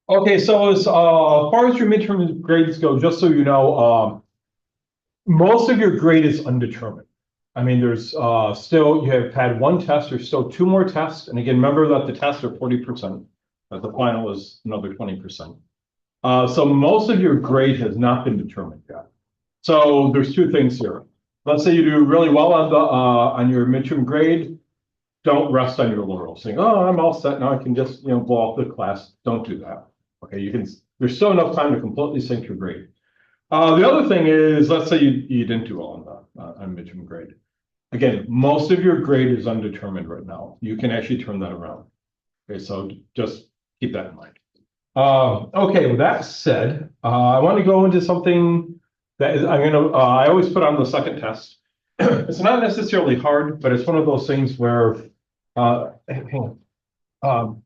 Okay, so as far as your midterm grades go, just so you know, most of your grade is undetermined. I mean, there's still, you have had one test, there's still two more tests. And again, remember that the tests are 40%, but the final is another 20%. So most of your grade has not been determined yet. So there's two things here. Let's say you do really well on the on your midterm grade. Don't rest on your laurels, saying, "Oh, I'm all set now. I can just blow off the class." Don't do that. Okay, you can. There's still enough time to completely sink your grade. The other thing is, let's say you didn't do well on the on midterm grade. Again, most of your grade is undetermined right now. You can actually turn that around. Okay, so just keep that in mind. Okay, with that said, I want to go into something that is, I always put on the second test. It's not necessarily hard, but it's one of those things where, hang on.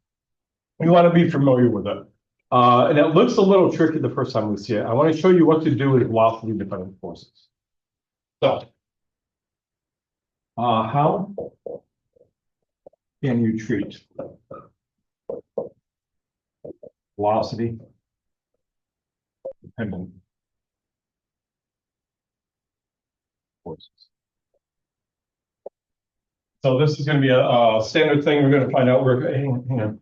You want to be familiar with it. And it looks a little tricky the first time we see it. I want to show you what to do with velocity dependent forces. So, how can you treat velocity dependent forces? So this is going to be a standard thing. We're going to find out. Hang on.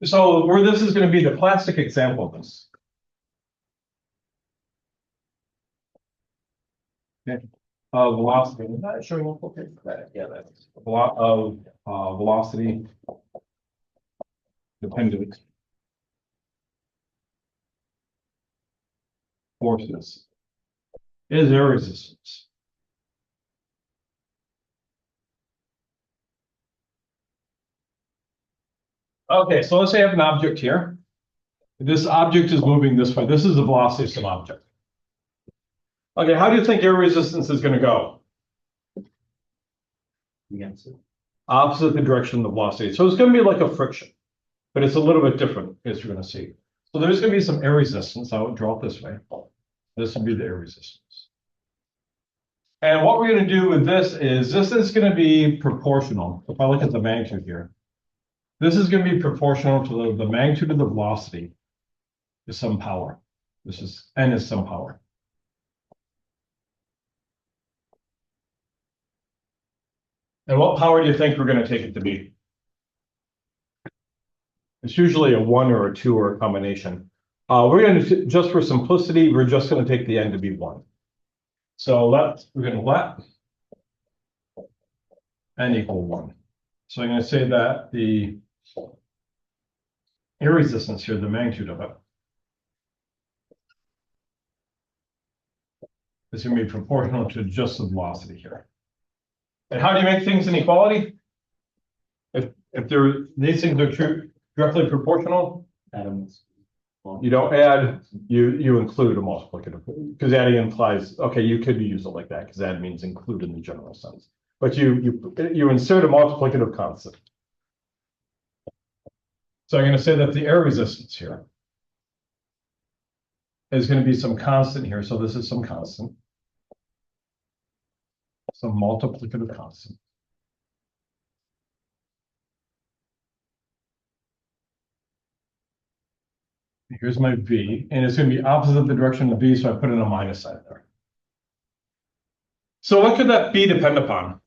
So where this is going to be the classic example of this. Okay. Velocity. Is that showing up okay? Yeah, that's a lot of velocity dependent forces is air resistance. Okay, so let's say I have an object here. This object is moving this way. This is the velocity of some object. Okay, how do you think air resistance is going to go? Against it. Opposite the direction of the velocity. So it's going to be like a friction, but it's a little bit different, as you're going to see. So there's going to be some air resistance. I would draw it this way. This would be the air resistance. And what we're going to do with this is going to be proportional. If I look at the magnitude here, this is going to be proportional to the magnitude of the velocity is some power. This is n is some power. And what power do you think we're going to take it to be? It's usually a 1 or a 2 or a combination. We're going to, just for simplicity, we're just going to take the n to be 1. So we're going to let n equal 1. So I'm going to say that the air resistance here, the magnitude of it, is going to be proportional to just the velocity here. And how do you make things an equality? If these things are directly proportional, you don't add, you include a multiplicative, because adding implies, okay, you could use it like that, because add means include in the general sense. But you insert a multiplicative constant. So I'm going to say that the air resistance here is going to be some constant here. So this is some constant, some multiplicative constant. Here's my V, and it's going to be opposite the direction of V, so I put in a minus sign there. So what could that B depend upon?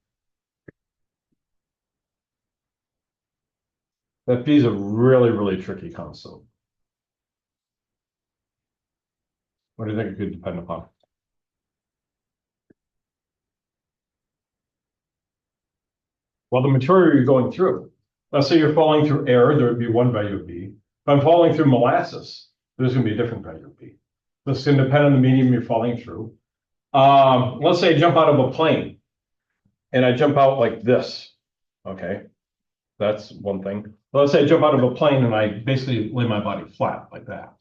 That B is a really, really tricky constant. What do you think it could depend upon? Well, the material you're going through. Let's say you're falling through air, there would be one value of B. If I'm falling through molasses, there's going to be a different value of B. This is going to depend on the medium you're falling through. Let's say I jump out of a plane and I jump out like this. Okay, that's one thing. Let's say I jump out of a plane and I basically lay my body flat like that.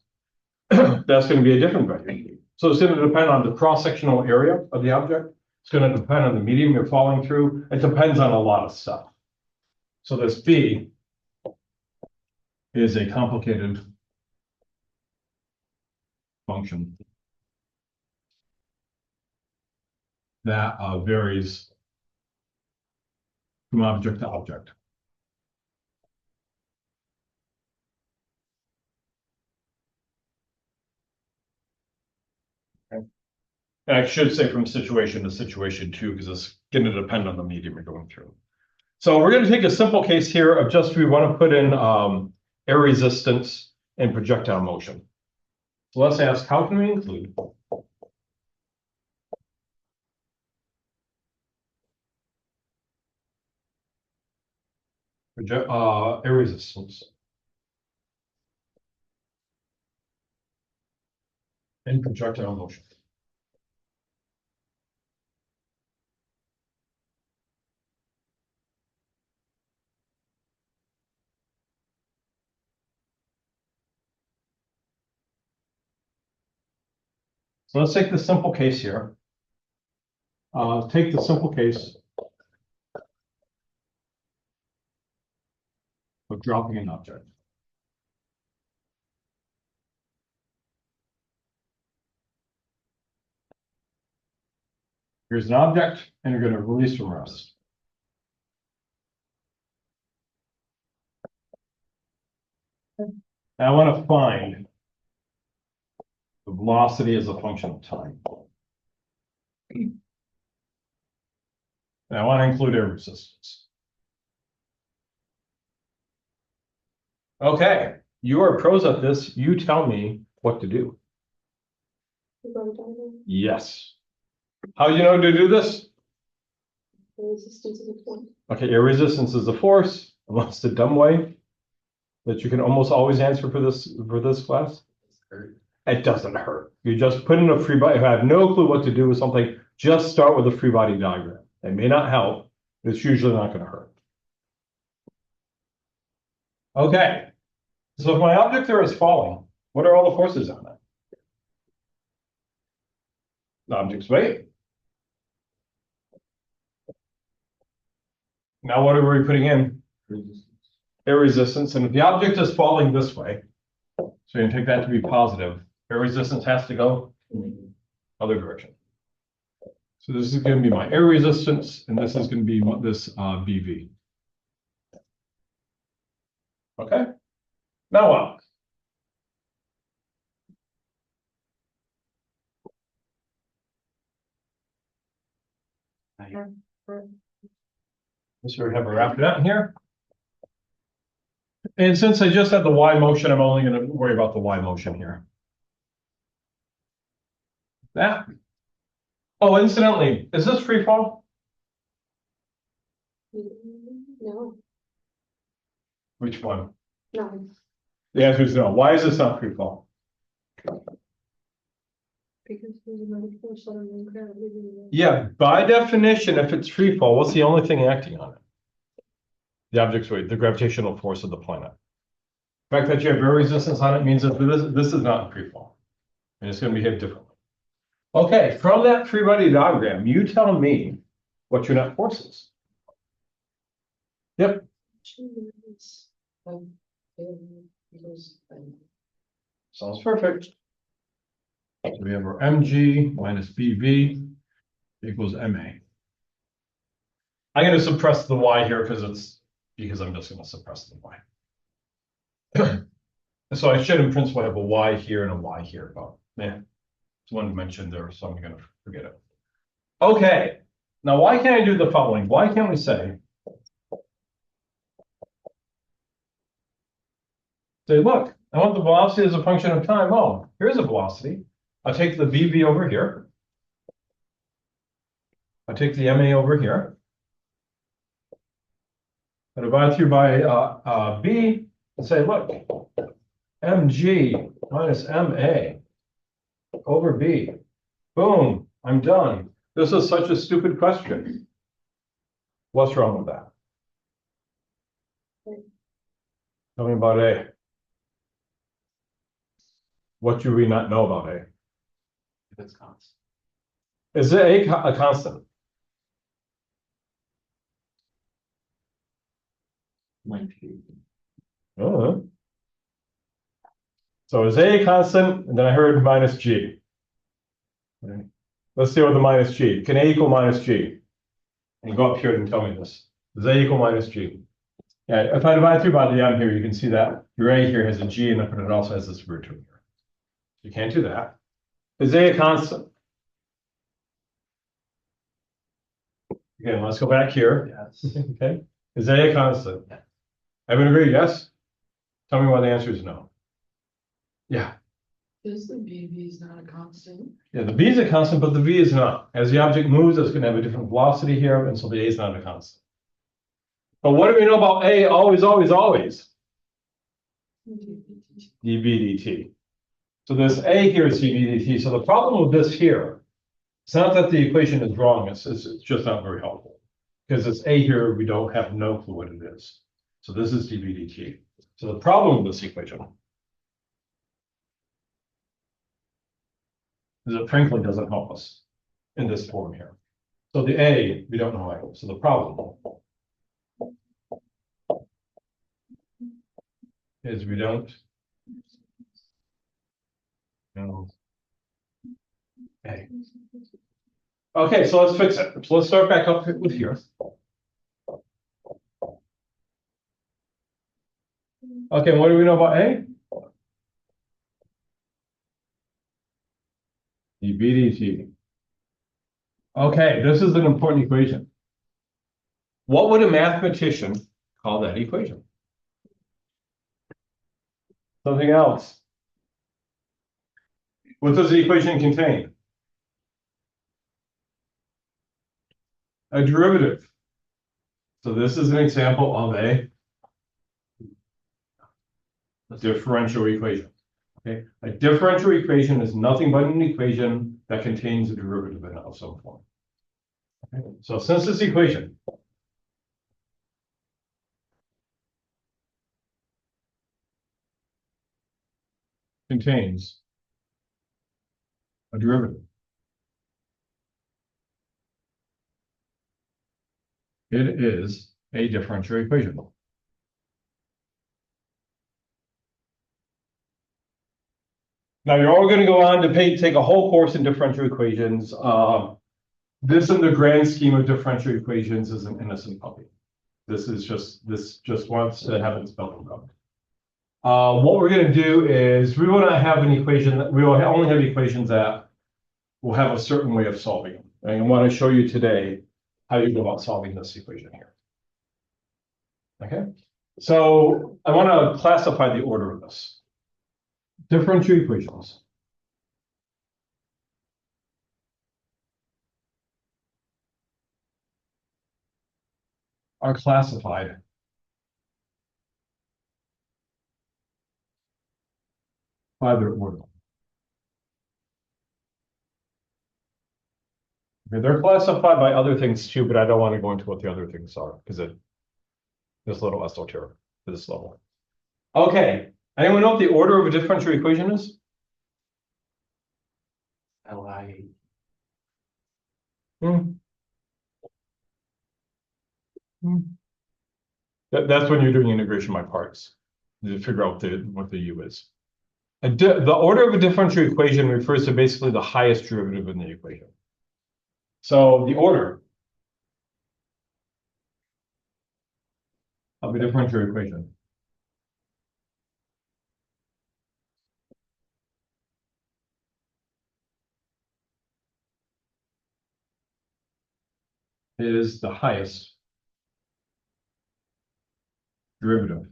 That's going to be a different value. So it's going to depend on the cross-sectional area of the object. It's going to depend on the medium you're falling through. It depends on a lot of stuff. So this B is a complicated function that varies from object to object. Okay. And I should say from situation to situation too, because it's going to depend on the medium you're going through. So we're going to take a simple case here of just we want to put in air resistance and projectile motion. So let's ask, how can we include air resistance and projectile motion? So let's take the simple case here. Take the simple case of dropping an object. Here's an object, and you're going to release from rest. And I want to find the velocity as a function of time. And I want to include air resistance. Okay, you are pros at this. You tell me what to do. Yes. How do you know to do this? Resistance is a force. Okay, air resistance is a force. What's the dumb way that you can almost always answer for this class? It doesn't hurt. You just put in a free body. If I have no clue what to do with something, just start with a free body diagram. It may not help, but it's usually not going to hurt. Okay. So if my object there is falling, what are all the forces on it? The object's weight. Now what are we putting in? Air resistance. And if the object is falling this way, so you can take that to be positive, air resistance has to go other direction. So this is going to be my air resistance, and this is going to be this BV. Okay. Now what? So we have a wrap that in here. And since I just had the Y motion, I'm only going to worry about the Y motion here. That. Oh, incidentally, is this free fall? No, Which one? no. The answer is no. Why is this not free fall? Because there's another force on the gravity. Yeah, by definition, if it's free fall, what's the only thing acting on it? The object's weight, the gravitational force of the planet. The fact that you have air resistance on it means that this is not free fall. And it's going to behave differently. Okay, from that free body diagram, you tell me what your net force is. Yep. Sounds perfect. So we have our mg minus bv equals ma. I'm going to suppress the y here because I'm just going to suppress the y. So I should in principle have a y here and a y here, but yeah, it's one dimension there, so I'm going to forget it. Okay, now why can't I do the following? Why can't we say, look, I want the velocity as a function of time. Oh, here's a velocity. I'll take the BV over here. I'll take the MA over here. I divide through by B and say, look, mg minus MA over B. Boom, I'm done. This is such a stupid question. What's wrong with that? Tell me about A. What do we not know about A? If it's constant. Is A a constant? So is A a constant? And then I heard minus G. Okay. Let's deal with the minus G. Can A equal minus G? And go up here and tell me this. Is A equal minus G? Yeah, if I divide through by the M here, you can see that your A here has a G in it, but it also has this root term here. You can't do that. Is A a constant? Again, let's go back here. Yes. Okay. Is A a constant? Yeah. Everyone agree? Yes? Tell me why the answer is no. Yeah. Is the BV is not a constant? Yeah, the B is a constant, but the V is not. As the object moves, it's going to have a different velocity here, and so the A is not a constant. But what do we know about A always, always, always? dB dt. So this A here is dB dt. So the problem with this here, it's not that the equation is wrong, it's just not very helpful. Because this A here, we don't have no clue what it is. So this is dB dt. So the problem with this equation is it frankly doesn't help us in this form here. So the A, we don't know A. So the problem is we don't know A. Okay, so let's fix it. So let's start back up with here. Okay, what do we know about A? dB dt. Okay, this is an important equation. What would a mathematician call that equation? Something else. What does the equation contain? A derivative. So this is an example of a differential equation. Okay, a differential equation is nothing but an equation that contains a derivative in it of some form. Okay, so since this equation contains a derivative, it is a differential equation. Now you're all going to go on to take a whole course in differential equations. This in the grand scheme of differential equations is an innocent puppy. This just wants to have it spelled out. What we're going to do is we want to have an equation that we will only have equations that will have a certain way of solving them. And I want to show you today how you go about solving this equation here. Okay, so I want to classify the order of this. Differential equations are classified by their order. Okay, they're classified by other things too, but I don't want to go into what the other things are because it's a little esoteric to this level. Okay, anyone know what the order of a differential equation is? Li. That's when you're doing integration by parts to figure out what the U is. The order of a differential equation refers to basically the highest derivative in the equation. So the order of a differential equation is the highest derivative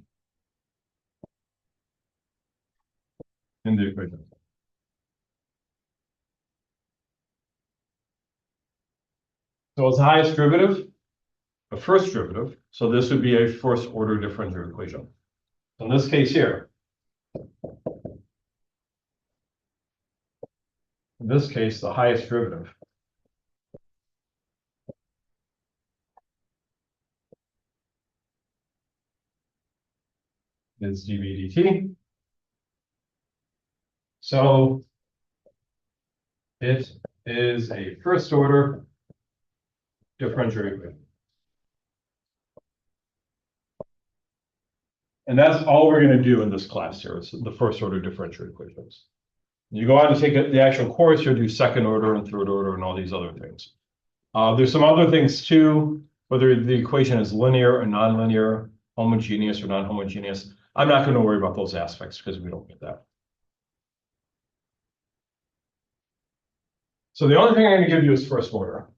in the equation. So it's the highest derivative, a first derivative. So this would be a first order differential equation. In this case here, in this case, the highest derivative is dB dt. So it is a first order differential equation. And that's all we're going to do in this class here, is the first order differential equations. You go on to take the actual course, you'll do second order and third order and all these other things. There's some other things too. whether the equation is linear or nonlinear, homogeneous or non-homogeneous. I'm not going to worry about those aspects because we don't get that. So the only thing I'm going to give you is first order.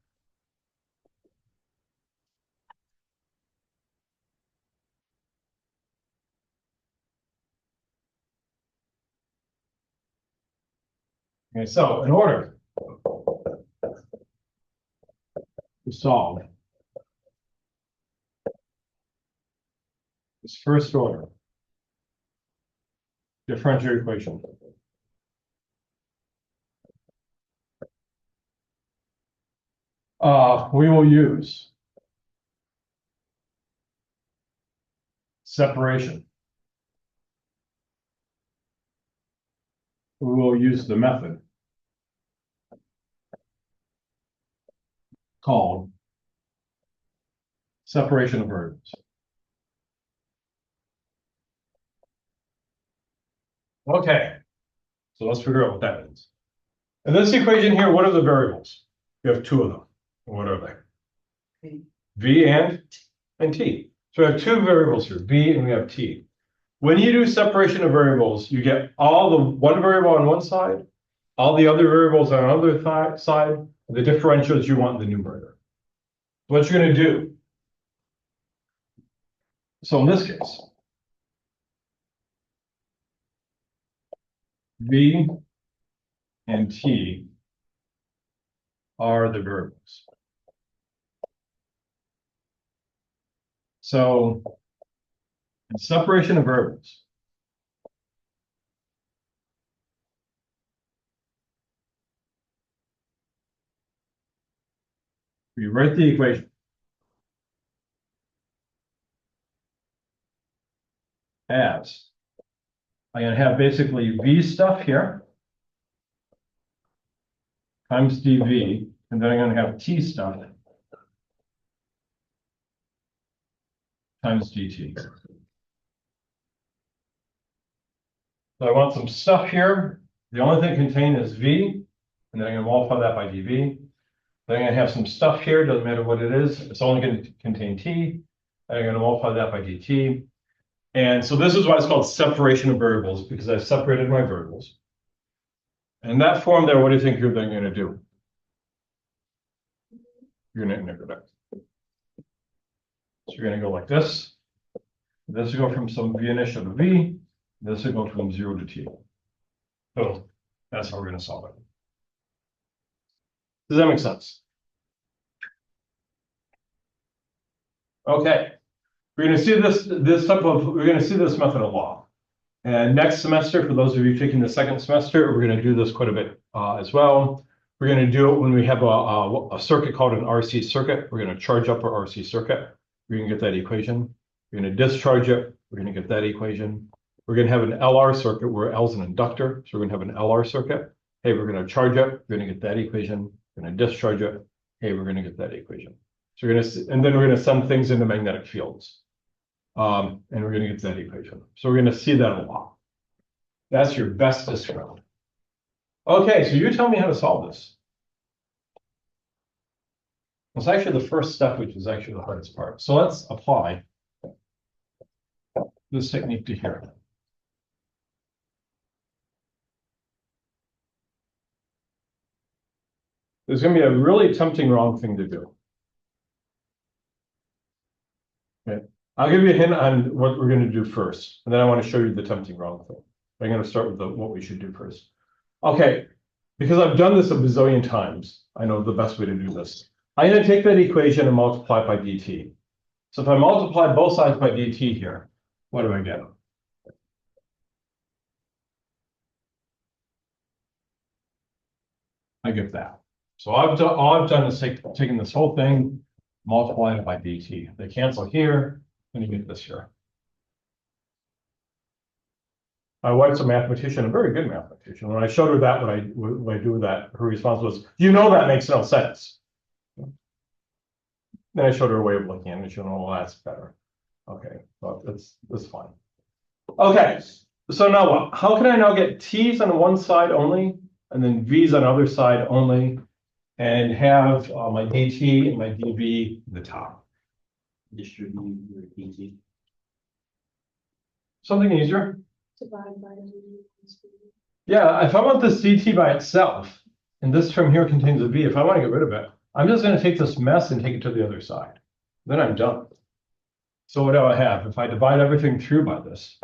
Okay, so in order to solve this first order differential equation, we will use separation. We will use the method called separation of variables. Okay, so let's figure out what that means. In this equation here, what are the variables? You have two of them. What are they? V and t. So we have two variables here, V and we have t. When you do separation of variables, you get all the one variable on one side, all the other variables on the other side, the differentials you want in the numerator. What you're going to do. So in this case, V and t are the variables. So in separation of variables, we write the equation as I'm going to have basically V stuff here times dV, and then I'm going to have T stuff times dt. So I want some stuff here. The only thing contained is V, and then I'm going to multiply that by dV. Then I'm going to have some stuff here, doesn't matter what it is. It's only going to contain T. And I'm going to multiply that by dt. And so this is why it's called separation of variables, because I've separated my variables. And in that form there, what do you think you're then going to do? You're going to integrate. So you're going to go like this. This will go from some V initial to V. This will go from 0 to T. So that's how we're going to solve it. Does that make sense? Okay. We're going to see we're going to see this method a lot. And next semester, for those of you taking the second semester, we're going to do this quite a bit as well. We're going to do it when we have a circuit called an RC circuit. We're going to charge up our RC circuit. We're going to get that equation. We're going to discharge it. We're going to get that equation. We're going to have an LR circuit where L is an inductor. So we're going to have an LR circuit. Hey, we're going to charge it. We're going to get that equation. We're going to discharge it. Hey, we're going to get that equation. So we're going to, and then we're going to send things into magnetic fields. And we're going to get that equation. So we're going to see that a lot. That's your bestest round. Okay, so you tell me how to solve this. It's actually the first step, which is actually the hardest part. So let's apply this technique to here. There's going to be a really tempting wrong thing to do. Okay. I'll give you a hint on what we're going to do first, and then I want to show you the tempting wrong thing. I'm going to start with what we should do first. Okay, because I've done this a bazillion times, I know the best way to do this. I'm going to take that equation and multiply it by dt. So if I multiply both sides by dt here, what do I get? I get that. So all I've done is taken this whole thing, multiplied it by dt. They cancel here, and you get this here. My wife's a mathematician, a very good mathematician. When I showed her that, what I do with that, her response was, "You know that makes no sense." Then I showed her a way of looking at it, and she went, "Oh, well, that's better." Okay, well, that's fine. Okay, so now what? How can I now get t's on one side only, and then v's on the other side only, and have my dt and my dv in the top? distribute your DT. Something easier? Divide by the. Yeah, if I want this dt by itself, and this term here contains a v, if I want to get rid of it, I'm just going to take this mess and take it to the other side. Then I'm done. So what do I have? If I divide everything through by this,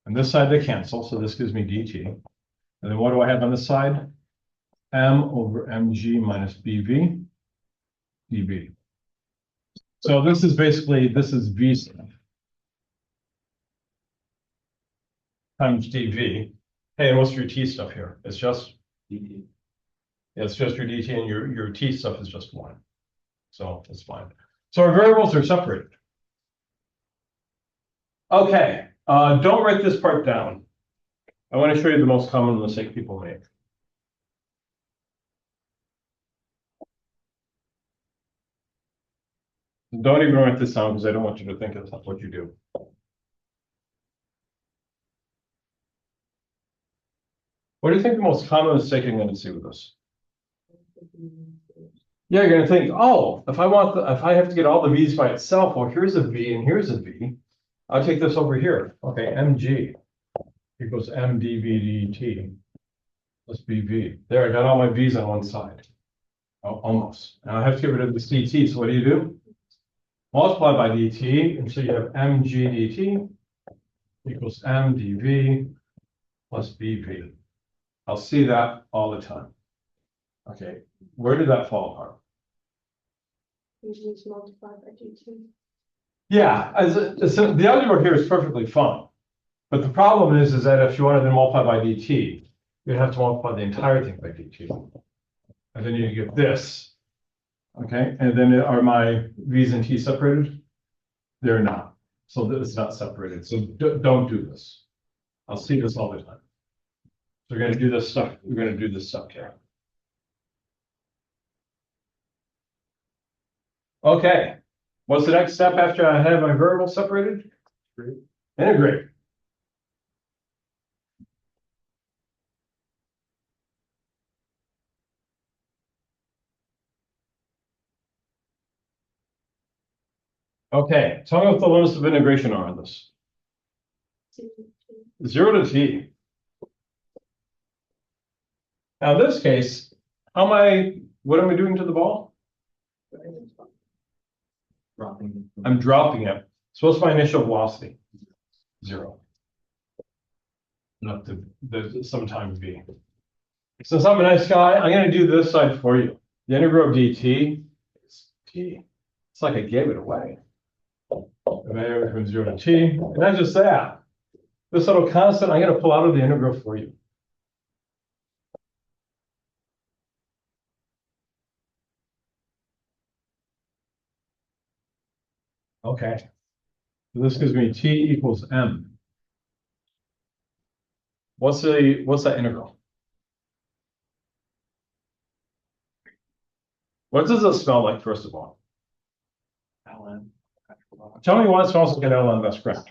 and this side they cancel, so this gives me dt. And then what do I have on this side? M over mg minus bv dv. So this is basically, this is v stuff times dv. Hey, and what's your t stuff here? It's just, DT. it's just your dt, and your t stuff is just one. So that's fine. So our variables are separated. Okay, don't write this part down. I want to show you the most common mistake people make. Don't even write this down because I don't want you to think it's what you do. What do you think the most common mistake you're going to see with this? Yeah, you're going to think, oh, if I have to get all the v's by itself, well, here's a v and here's a v. I'll take this over here. Okay, mg equals m dv dt plus bv. There, I got all my v's on one side. Oh, almost. Now I have to get rid of this dt, so what do? Multiply by dt, and so you have mg dt equals m dv plus bv. I'll see that all the time. Okay, where did that fall apart? Usually it's multiplied by DT. Yeah, so the algebra here is perfectly fine. But the problem is that if you wanted to multiply by dt, you'd have to multiply the entire thing by dt. And then you get this. Okay, and then are my v's and t separated? They're not. So it's not separated. So don't do this. I'll see this all the time. So we're going to do this stuff. We're going to do this stuff here. Okay. What's the next step after I have my variable separated? Integrate. Okay, tell me what the limits of integration are on this. 0 to t. Now, in this case, what am I doing to the ball? Dropping. I'm dropping it. So what's my initial velocity? 0. Not the sometime v. Since I'm a nice guy, I'm going to do this side for you. The integral of dt is t. It's like I gave it away. And from 0 to t. And not just that. This little constant, I'm going to pull out of the integral for you. Okay. So this gives me t equals m. What's that integral? What does it smell like, first of all? LN. Tell me what it smells like an ln, that's correct.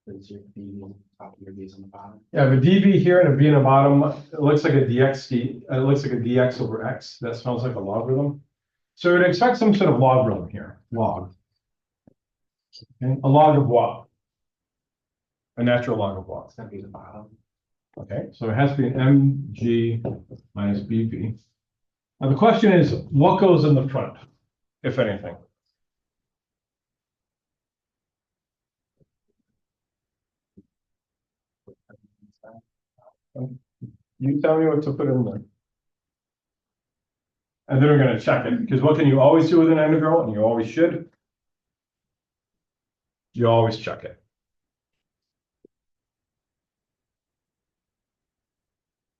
Is your B top of your B's on the bottom? Yeah, but dv here and a v in the bottom, it looks like a it looks like a dx over x. That smells like a logarithm. So we'd expect some sort of logarithm here, log. Okay. A log of what? A natural log of what? It's gonna be the bottom. Okay, so it has to be an mg minus bv. Now the question is, what goes in the front, if anything? You tell me what to put in there. And then we're going to check it, because what can you always do with an integral, and you always should? You always check it.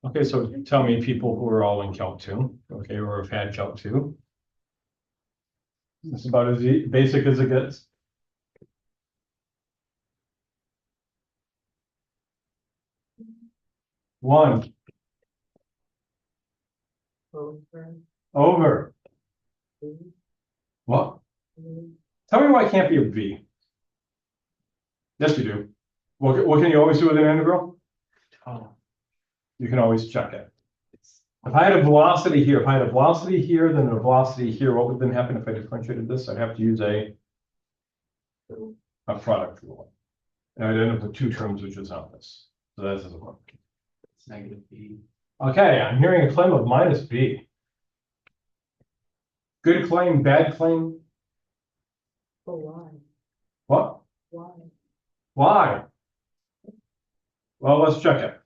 Okay, so tell me people who are all in Calc 2, okay, or have had Calc 2. This is about as basic as it gets. One. Over. What? Tell me why it can't be a V. Yes, you do. What can you always do with an integral? Oh, You can always check it. it's If I had a velocity here, then a velocity here, what would then happen if I differentiated this? I'd have to use a product rule. And I'd end up with two terms, which is not this. So that doesn't work. It's negative B. Okay, I'm hearing a claim of minus B. Good claim, bad claim. Oh, why? What? Why? Why? Well, let's check it.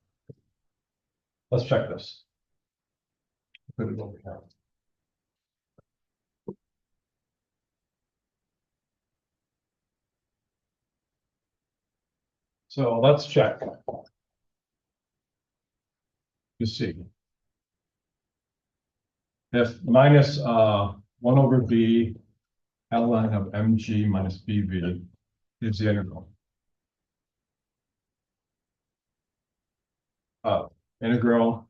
Let's check this. Put it over here. So let's check. You see. If minus 1 over b ln of mg minus bv is the integral. Integral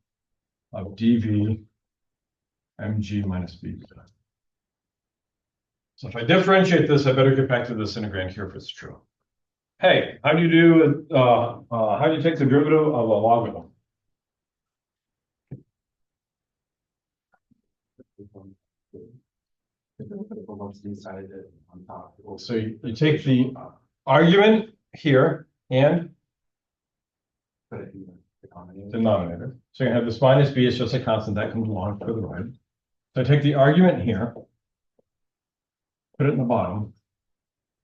of dv mg minus bv. So if I differentiate this, I better get back to this integrand here if it's true. Hey, how do you do? How do you take the derivative of a logarithm? What's inside it on top. So you take the argument here and Put it in the denominator. denominator. So you have this minus b, it's just a constant that comes along for the right. So I take the argument here, put it in the bottom,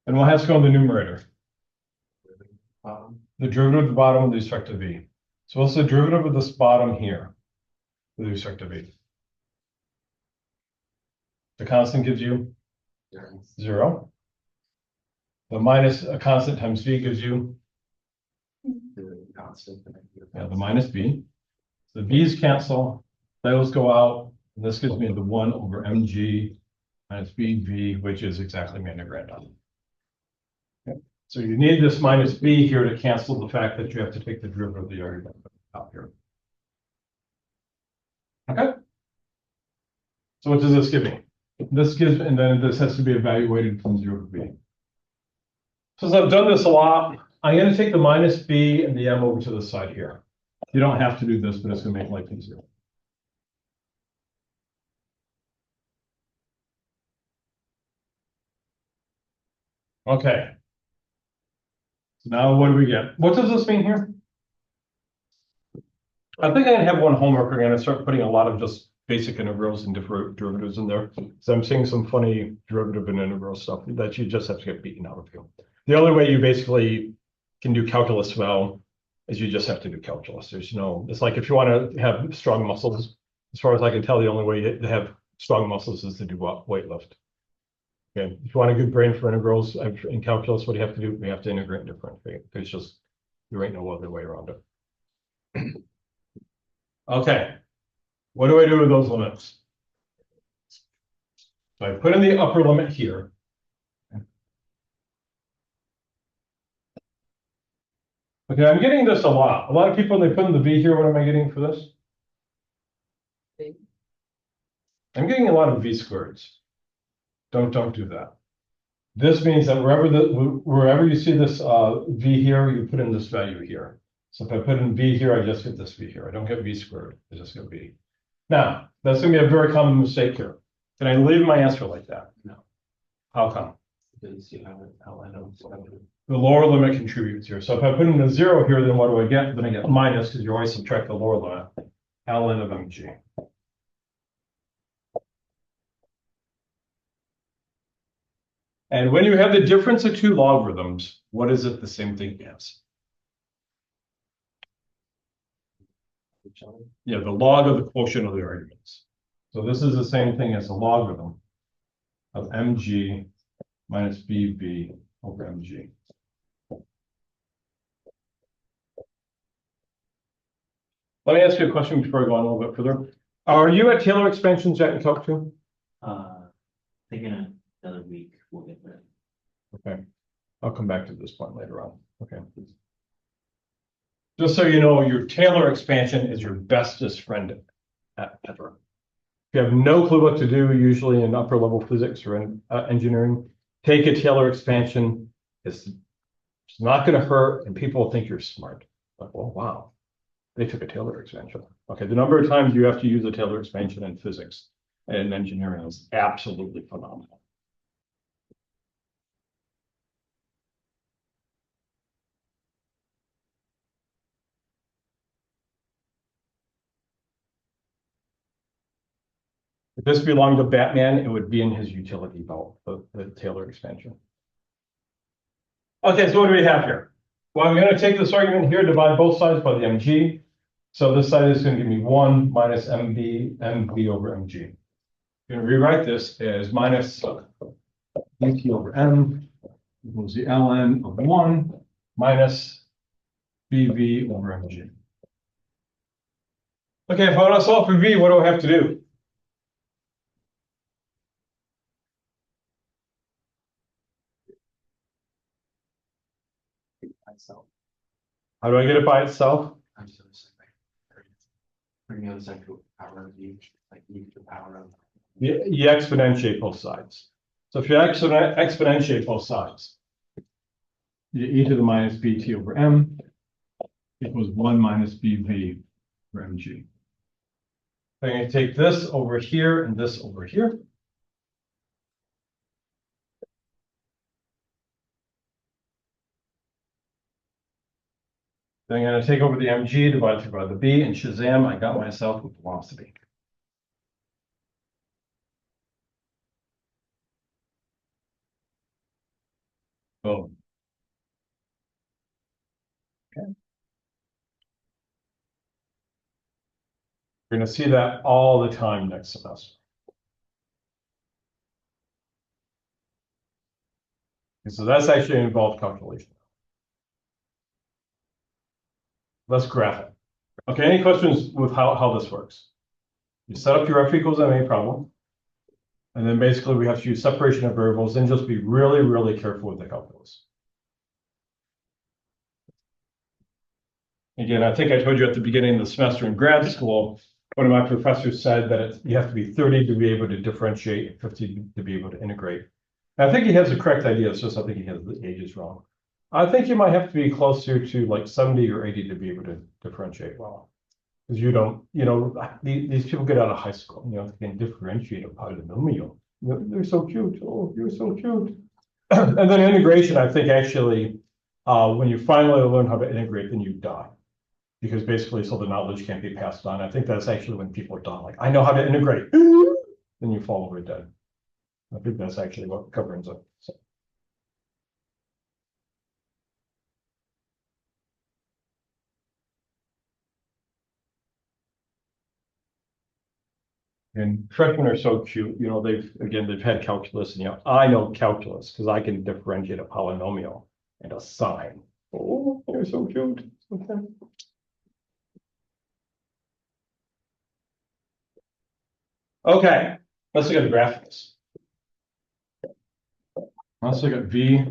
and what has to go in the numerator? The derivative of the bottom with respect to v. So what's the derivative of this bottom here with respect to v? The constant gives you 0. The minus a constant times v gives you The constant. the minus b. The b's cancel, those go out, and this gives me the 1 over mg minus bv, which is exactly my integrand. Okay. So you need this minus b here to cancel the fact that you have to take the derivative of the argument out here. Okay. So what does this give me? This gives, and then this has to be evaluated from 0 to b. Since I've done this a lot, I'm going to take the minus b and the m over to the side here. You don't have to do this, but it's going to make life easier. Okay. So now what do we get? What does this mean here? I think I'm going to have one homework. We're going to start putting a lot of just basic integrals and different derivatives in there. So I'm seeing some funny derivative and integral stuff that you just have to get beaten out of you. The only way you basically can do calculus well is you just have to do calculus. There's no, it's like if you want to have strong muscles, as far as I can tell, the only way to have strong muscles is to do weightlift. Okay, if you want a good brain for integrals in calculus, what do you have to do? We have to integrate different. There's just, there ain't no other way around it. Okay, what do I do with those limits? So I put in the upper limit here. Okay, I'm getting this a lot. A lot of people, they put in the v here. What am I getting for this? V. I'm getting a lot of v squareds. Don't do that. This means that wherever you see this v here, you put in this value here. So if I put in v here, I just get this v here. I don't get v squared. I just get v. Now, that's going to be a very common mistake here. Can I leave my answer like that? No. How come? Because you have it, how I know. The lower limit contributes here. So if I put in a 0 here, then what do I get? Then I get minus, because you always subtract the lower limit, ln of mg. And when you have the difference of two logarithms, what is it the same thing as? Yeah, the log of the quotient of the arguments. So this is the same thing as the logarithm of mg minus bv over mg. Let me ask you a question before I go on a little bit further. Are you at Taylor expansions yet in Calc 2? Taking another week, we'll get there. Okay, I'll come back to this point later on. Okay. Just so you know, your Taylor expansion is your bestest friend ever. If you have no clue what to do, usually in upper level physics or in engineering, take a Taylor expansion. It's not going to hurt, and people will think you're smart. Like, well, wow. They took a Taylor expansion. Okay, the number of times you have to use a Taylor expansion in physics and engineering is absolutely phenomenal. If this belonged to Batman, it would be in his utility belt, the Taylor expansion. Okay, so what do we have here? Well, I'm going to take this argument here, divide both sides by the mg. So this side is going to give me 1 minus mv over mg. I'm going to rewrite this as minus dt over m equals the ln of 1 minus bv over mg. Okay, if I want to solve for v, what do I have to do? Myself. How do I get it by itself? I'm so sorry. Bring the other side to power of u, like u to the power of. You exponentiate both sides. So if you exponentiate both sides, you e to the minus bt over m equals 1 minus bv over mg. I'm going to take this over here and this over here. Then I'm going to take over the mg, divide through by the b, and shazam, I got myself with velocity. Boom. Okay. We're going to see that all the time next semester. And so that's actually an involved calculation. Let's graph it. Okay, any questions with how this works? You set up your F equals MA problem. And then basically we have to use separation of variables and just be really, really careful with the calculus. Again, I think I told you at the beginning of the semester in grad school, one of my professors said that you have to be 30 to be able to differentiate and 50 to be able to integrate. And I think he has the correct idea, it's just I think he has the ages wrong. I think you might have to be closer to like 70 or 80 to be able to differentiate well. Because you don't, these people get out of high school, they can differentiate a polynomial. They're so cute. Oh, you're so cute. And then integration, I think actually, when you finally learn how to integrate, then you die. Because basically, so the knowledge can't be passed on. I think that's actually when people are done. Like, I know how to integrate. Then you fall over dead. I think that's actually what governs it. So. And freshmen are so cute, they've had calculus, and I know calculus because I can differentiate a polynomial and a sine. Oh, they're so cute. Okay. Okay, let's look at the graph of this. Let's look at V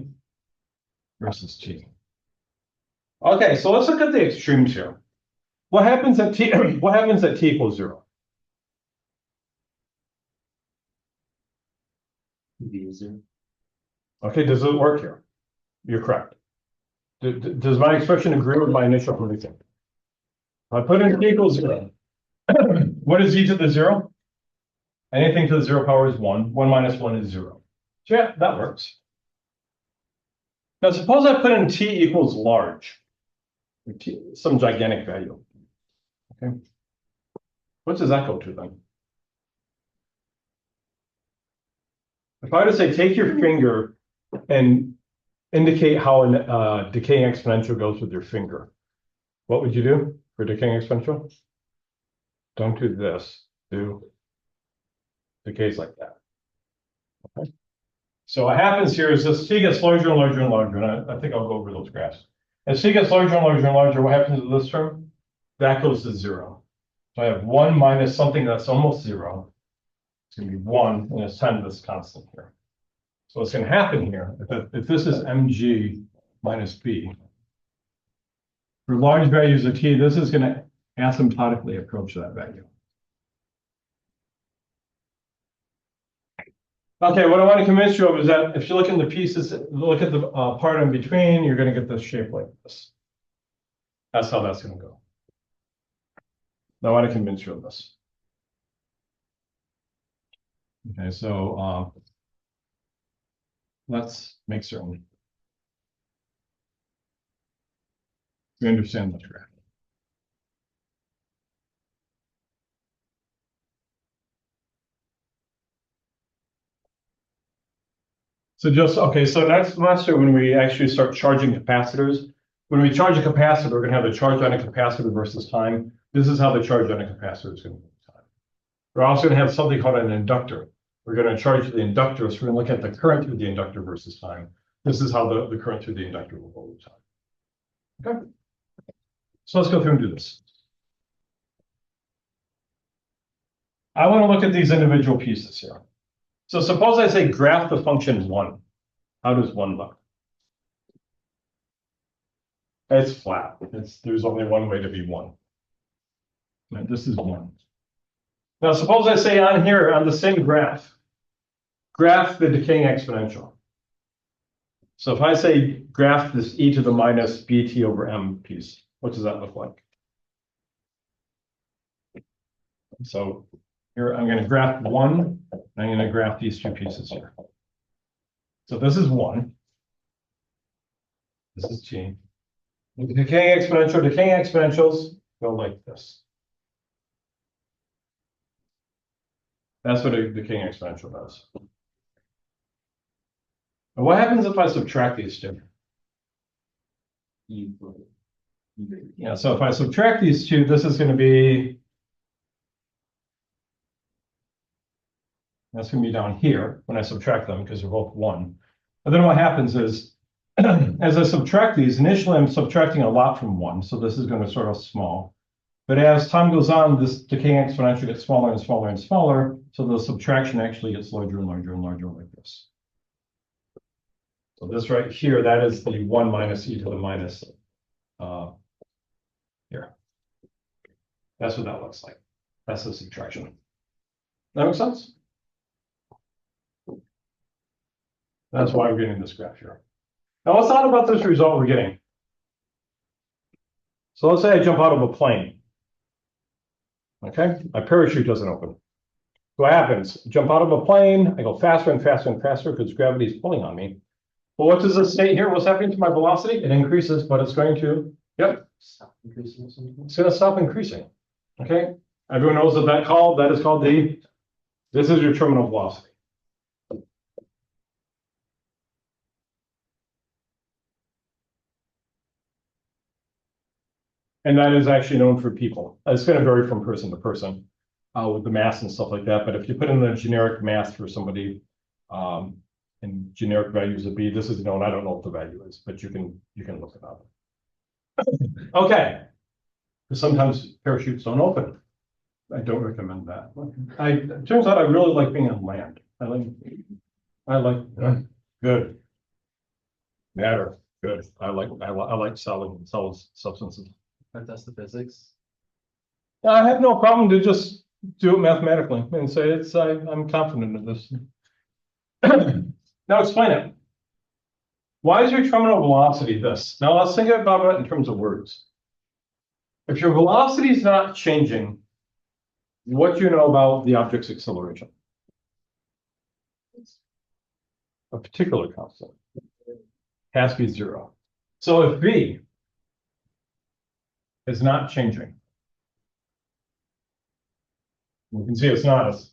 versus T. Okay, so let's look at the extremes here. What happens at T? What happens at T equals 0? V is 0. Okay, does it work here? You're correct. Does my expression agree with my initial prediction? If I put in T equals 0, what is e to the 0? Anything to the 0 power is 1. 1 minus 1 is 0. So yeah, that works. Now suppose I put in T equals large. Some gigantic value. Okay. What does that go to then? If I were to say, take your finger and indicate how a decaying exponential goes with your finger, what would you do for decaying exponential? Don't do this. Do decays like that. Okay. So what happens here is this T gets larger and larger and larger, and I think I'll go over those graphs. As T gets larger and larger and larger, what happens to this term? That goes to 0. So I have 1 minus something that's almost 0. It's going to be 1, and it's times this constant here. So what's going to happen here, if this is mg minus b, for large values of T, this is going to asymptotically approach that value. Okay, what I want to convince you of is that if you look in the pieces, look at the part in between, you're going to get this shape like this. That's how that's going to go. I want to convince you of this. Okay, so let's make certain we understand this graph. So just, okay, so next semester, when we actually start charging capacitors, when we charge a capacitor, we're gonna have the charge on a capacitor versus time. This is how the charge on a capacitor is gonna be time. We're also gonna have something called an inductor. We're gonna charge the inductor, so we're gonna look at the current through the inductor versus time. This is how the current through the inductor will go over time. Okay. So let's go through and do this. I wanna look at these individual pieces here. So suppose I say graph the function 1. How does 1 look? It's flat. There's only one way to be 1. Right, this is 1. Now suppose I say on here, on the same graph the decaying exponential. So if I say graph this e to the minus bt over m piece, what does that look like? So here I'm going to graph 1, and I'm going to graph these two pieces here. So this is 1. This is t. The decaying exponentials go like this. That's what a decaying exponential does. And what happens if I subtract these two? Yeah, so if I subtract these two, this is going to be, that's going to be down here when I subtract them because they're both 1. And then what happens is, as I subtract these, initially I'm subtracting a lot from 1, so this is going to start off small. But as time goes on, this decaying exponential gets smaller and smaller and smaller, so the subtraction actually gets larger and larger and larger like this. So this right here, that is the 1 minus e to the minus here. That's what that looks like. That's the subtraction. That makes sense? That's why we're getting this graph here. Now let's talk about this result we're getting. So let's say I jump out of a plane. Okay, my parachute doesn't open. What happens? Jump out of a plane, I go faster and faster and faster because gravity is pulling on me. Well, what does this state here? What's happening to my velocity? It increases, but it's going to, yep, Stop increasing or something. it's going to stop increasing. Okay, everyone knows what that is called this is your terminal velocity. And that is actually known for people. It's going to vary from person to person with the mass and stuff like that. But if you put in the generic mass for somebody and generic values of B, this is known. I don't know what the value is, but you can look it up. Okay. Sometimes parachutes don't open. I don't recommend that. It turns out I really like being on land. I like good. Matter. Good. I like solid substances. But that's the physics. I have no problem to just do it mathematically and say I'm confident of this. Now explain it. Why is your terminal velocity this? Now let's think about it in terms of words. If your velocity is not changing, what do you know about the object's acceleration? A particular constant has to be 0. So if v is not changing, you can see it's not, it's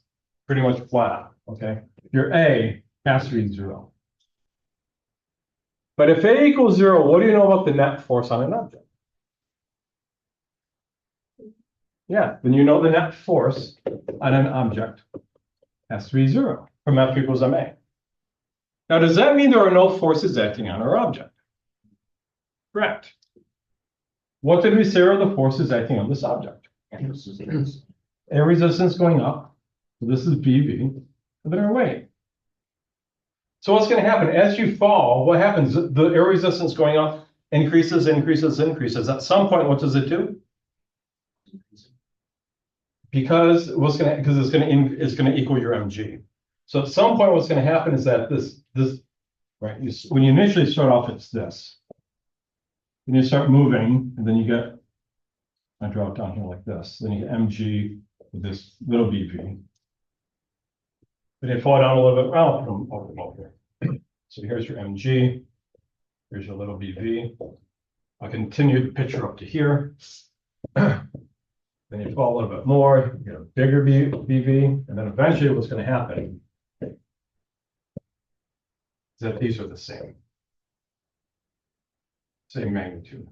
pretty much flat, okay? Your A has to be 0. But if A equals 0, what do you know about the net force on an object? Yeah, then you know the net force on an object has to be 0 from F equals ma. Now, does that mean there are no forces acting on our object? Correct. What did we say are the forces acting on this object? Air resistance going up. So this is BV. And then our weight. So what's going to happen as you fall? What happens? The air resistance going up increases. At some point, what does it do? Because it's going to equal your mg. So at some point, what's going to happen is that this right? When you initially start off, it's this. Then you start moving, and then you get I draw it down here like this, then you get mg with this little bv. Then you fall down a little bit, well, from over here. So here's your mg, here's your little bv. I'll continue the picture up to here. Then you fall a little bit more, you get a bigger bv, and then eventually what's going to happen is that these are the same magnitude.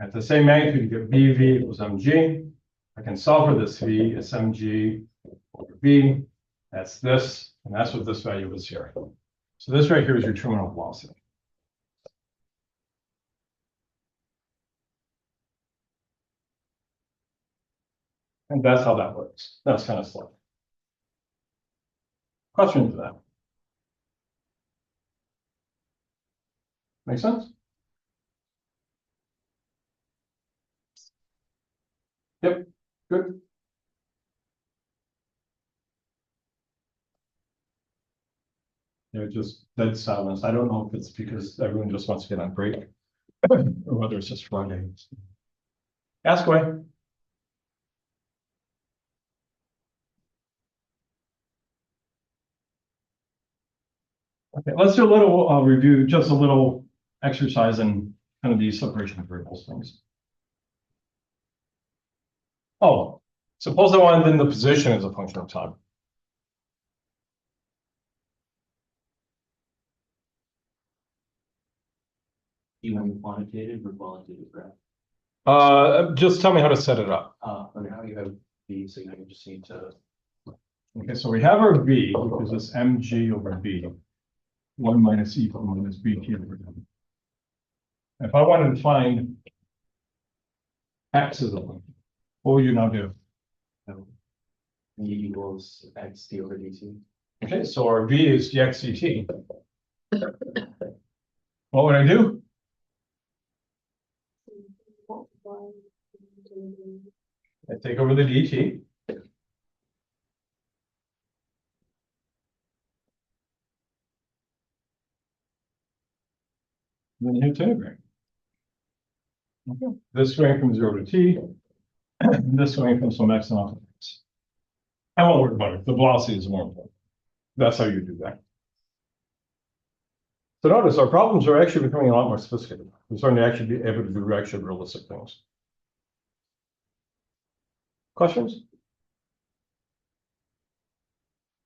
At the same magnitude, you get bv equals mg. I can solve for this v, it's mg over v. That's this, and that's what this value is here. So this right here is your terminal velocity. And that's how that works. That's kind of slow. Question to that? Make sense? Yep, good. Yeah, just dead silence. I don't know if it's because everyone just wants to get on break or whether it's just Friday. Ask away. Okay, let's do a little review, just a little exercise in kind of these separation of variables things. Oh, suppose I wanted in the position as a function of time. You want quantitative or qualitative graph? Just tell me how to set it up. Okay, now you have the, so you just need to. Okay, so we have our v, which is this mg over b, 1 minus e minus bt over m. If I wanted to find x as a function, what would you now do? V equals x d over dt. Okay, so our v is dx dt. What would I do? I take over the dt. Then you hit integrate. Okay. This going from 0 to t, this going from some x and off of x. I won't worry about it. The velocity is more important. That's how you do that. So notice our problems are actually becoming a lot more sophisticated. We're starting to actually be able to do actually realistic things. Questions?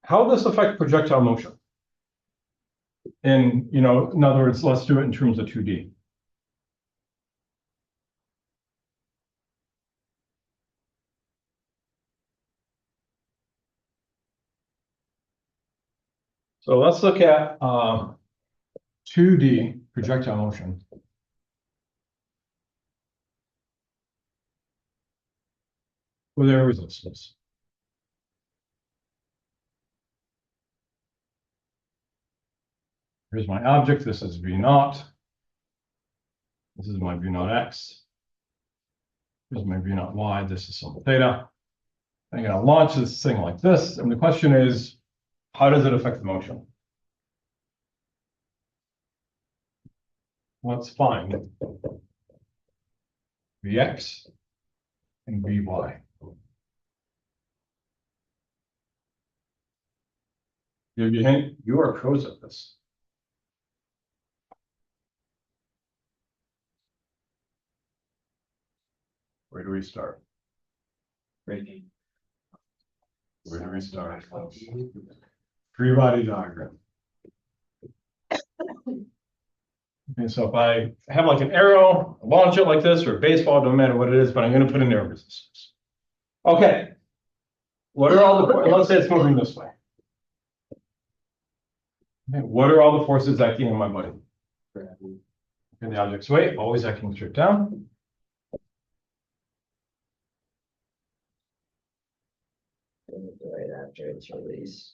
How does this affect projectile motion? In other words, let's do it in terms of 2D. So let's look at 2D projectile motion. With air resistance. Here's my object. This is V naught. This is my V naught X. Here's my V naught Y. This is some theta. I'm going to launch this thing like this. And the question is, how does it affect the motion? Let's find Vx and Vy. Give you a hint, you are pros at this. Where do we start? Rating. Where do we start? Free body diagram. Okay, so if I have like an arrow, launch it like this, or a baseball, don't matter what it is, but I'm going to put in air resistance. Okay. What are all the, let's say it's moving this way. Okay, what are all the forces acting on my body? Gravity. In the object's weight, always acting straight down. Right after its release.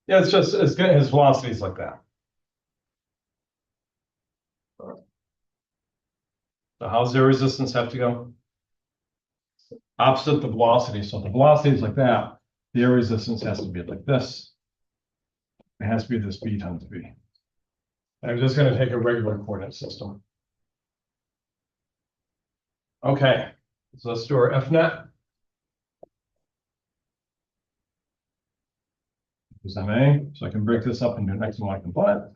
Yeah, it's just, it's good. His velocity is like that. So how's their resistance have to go? Opposite the velocity. So if the velocity is like that, the air resistance has to be like this. It has to be this b times v. I'm just going to take a regular coordinate system. Okay, so let's do our FNet. Use MA, so I can break this up into an X and Y component.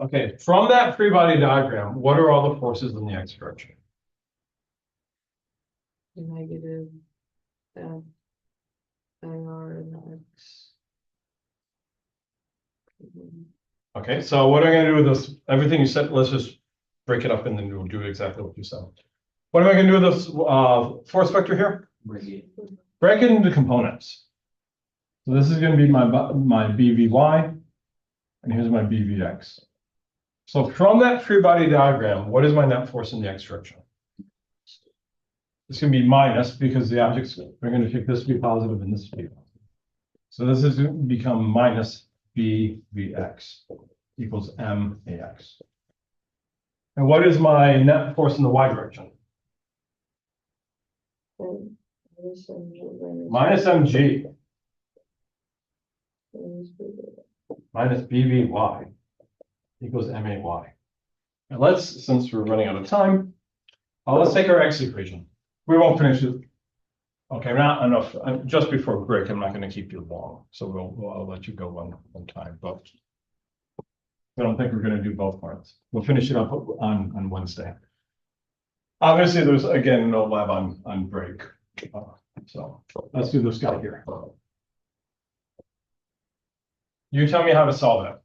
Okay, from that free body diagram, what are all the forces in the X direction? Negative F IR and X. Okay, so what am I gonna do with this? Everything you said, let's just break it up and then we'll do exactly what you said. What am I gonna do with this force vector here? Bring Break it into components. So this is gonna be my BVY, and here's my BVX. So from that free body diagram, what is my net force in the X direction? It's gonna be minus because the objects are gonna take this to be positive and this to be positive. So this is gonna become minus BVX equals MAX. And what is my net force in the Y direction? And Minus MG minus BVY equals MAY. And let's, since we're running out of time, let's take our X equation. We won't finish it. Okay, not enough. Just before break, I'm not going to keep you long, so I'll let you go one time. But I don't think we're going to do both parts. We'll finish it up on Wednesday. Obviously, there's again no lab on break. So let's do this guy here. You tell me how to solve it.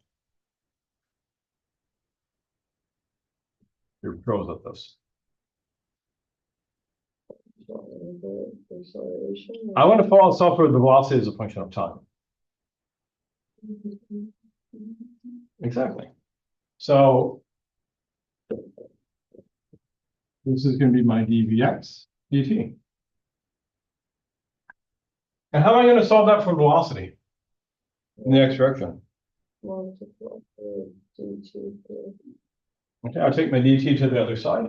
You're pros at this. I want to solve for the velocity as a function of time. Exactly. So this is going to be my dVx dt. And how am I going to solve that for velocity in the X direction? Okay, I'll take my dt to the other side.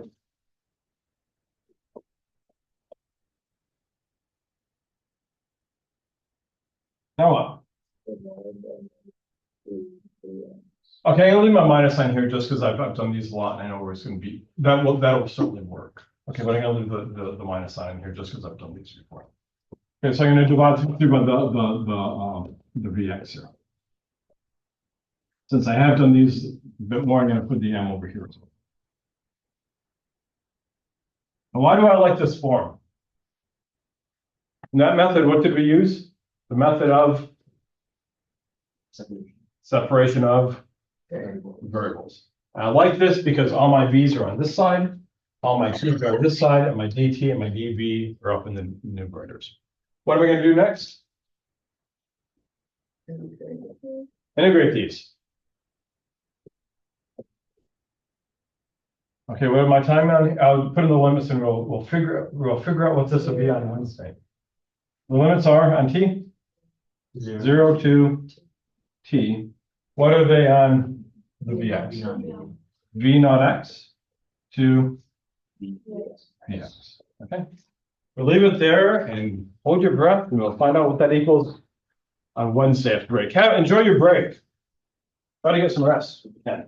Now what? Okay, I'll leave my minus sign here just because I've done these a lot and I know where it's going to be. That'll certainly work. Okay, but I'm going to leave the minus sign here just because I've done these before. Okay, so I'm going to divide through by the Vx here. Since I have done these a bit more, I'm going to put the M over here as well. And why do I like this form? In that method, what did we use? The method of separation of variables. I like this because all my V's are on this side, all my T's are on this side, and my DT and my DV are up in the numerators. What are we going to do next? Integrate these. Okay, what am I time on? I'll put in the limits and we'll figure out what this will be on Wednesday. The limits are on T 0 to T. What are they on the Vx? V naught X to Vx. Okay. We'll leave it there and hold your breath and we'll find out what that equals on Wednesday after break. Enjoy your break. Try to get some rest if you can.